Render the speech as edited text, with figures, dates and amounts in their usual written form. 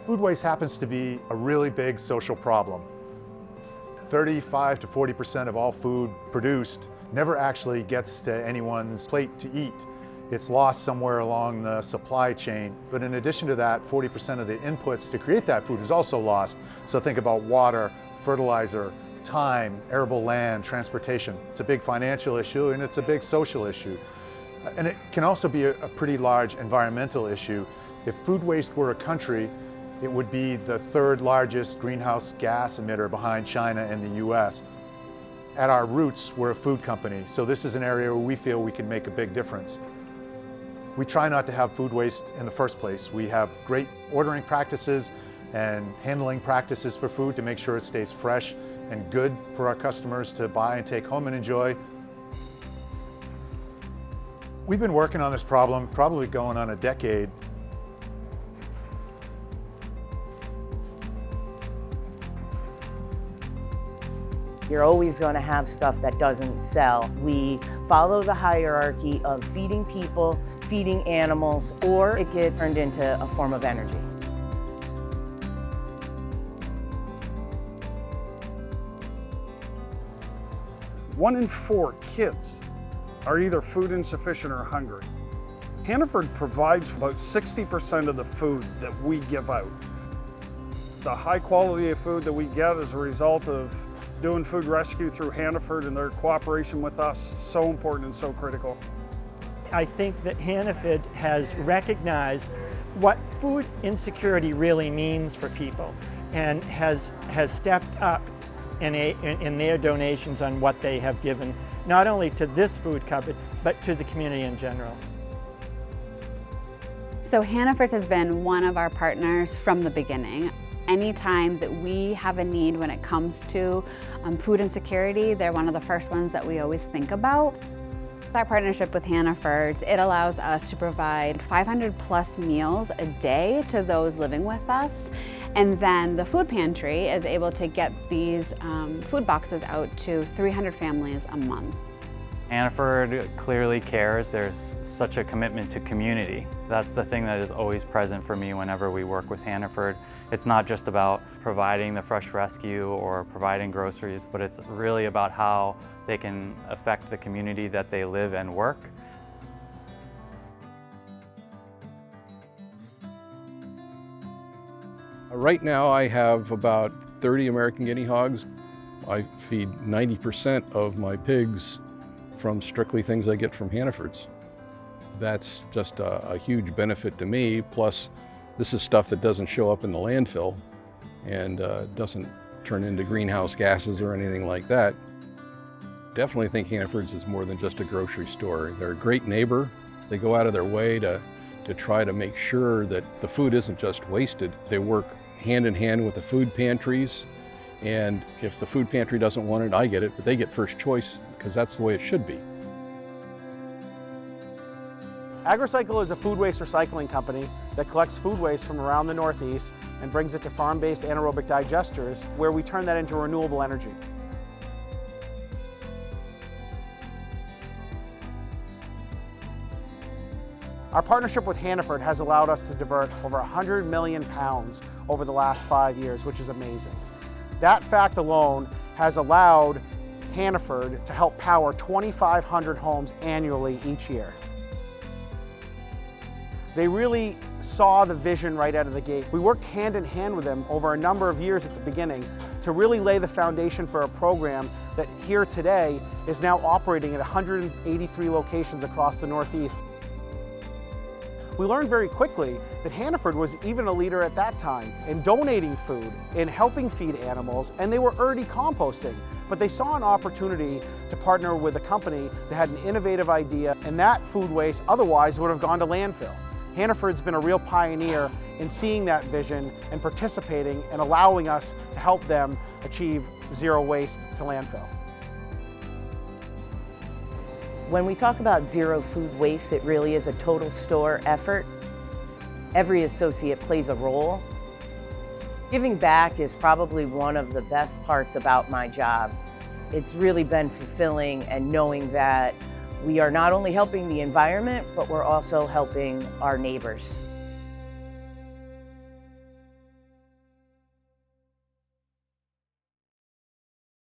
Food waste happens to be a really big social problem. 35 to 40% of all food produced never actually gets to anyone's plate to eat. It's lost somewhere along the supply chain. But in addition to that, 40% of the inputs to create that food is also lost. So think about water, fertilizer, time, arable land, transportation. It's a big financial issue and it's a big social issue. And it can also be a pretty large environmental issue. If food waste were a country, it would be the third largest greenhouse gas emitter behind China and the US. At our roots, we're a food company, so this is an area where we feel we can make a big difference. We try not to have food waste in the first place. We have great ordering practices and handling practices for food to make sure it stays fresh and good for our customers to buy and take home and enjoy. We've been working on this problem probably going on a decade. You're always going to have stuff that doesn't sell. We follow the hierarchy of feeding people, feeding animals, or it gets turned into a form of energy. One in 4 kids are either food insufficient or hungry. Hannaford provides about 60% of the food that we give out. The high quality of food that we get as a result of doing food rescue through Hannaford and their cooperation with us is so important and so critical. I think that Hannaford has recognized what food insecurity really means for people and has stepped up in their donations on what they have given, not only to this food cupboard, but to the community in general. So Hannaford has been one of our partners from the beginning. Anytime that we have a need when it comes to food insecurity, they're one of the first ones that we always think about. Our partnership with Hannaford, it allows us to provide 500 plus meals a day to those living with us. And then the food pantry is able to get these food boxes out to 300 families a month. Hannaford clearly cares. There's such a commitment to community. That's the thing that is always present for me whenever we work with Hannaford. It's not just about providing the fresh rescue or providing groceries, but it's really about how they can affect the community that they live and work. Right now I have about 30 American guinea hogs. I feed 90% of my pigs from strictly things I get from Hannaford's. That's just a huge benefit to me, plus this is stuff that doesn't show up in the landfill and doesn't turn into greenhouse gases or anything like that. Definitely think Hannaford's is more than just a grocery store. They're a great neighbor. They go out of their way to try to make sure that the food isn't just wasted. They work hand in hand with the food pantries, and if the food pantry doesn't want it, I get it, but they get first choice because that's the way it should be. AgriCycle is a food waste recycling company that collects food waste from around the Northeast and brings it to farm-based anaerobic digesters where we turn that into renewable energy. Our partnership with Hannaford has allowed us to divert over 100 million pounds over the last 5 years, which is amazing. That fact alone has allowed Hannaford to help power 2,500 homes annually each year. They really saw the vision right out of the gate. We worked hand in hand with them over a number of years at the beginning to really lay the foundation for a program that here today is now operating at 183 locations across the Northeast. We learned very quickly that Hannaford was even a leader at that time in donating food, in helping feed animals, and they were already composting. But they saw an opportunity to partner with a company that had an innovative idea, and that food waste otherwise would have gone to landfill. Hannaford's been a real pioneer in seeing that vision and participating and allowing us to help them achieve zero waste to landfill. When we talk about zero food waste, it really is a total store effort. Every associate plays a role. Giving back is probably one of the best parts about my job. It's really been fulfilling, and knowing that we are not only helping the environment, but we're also helping our neighbors.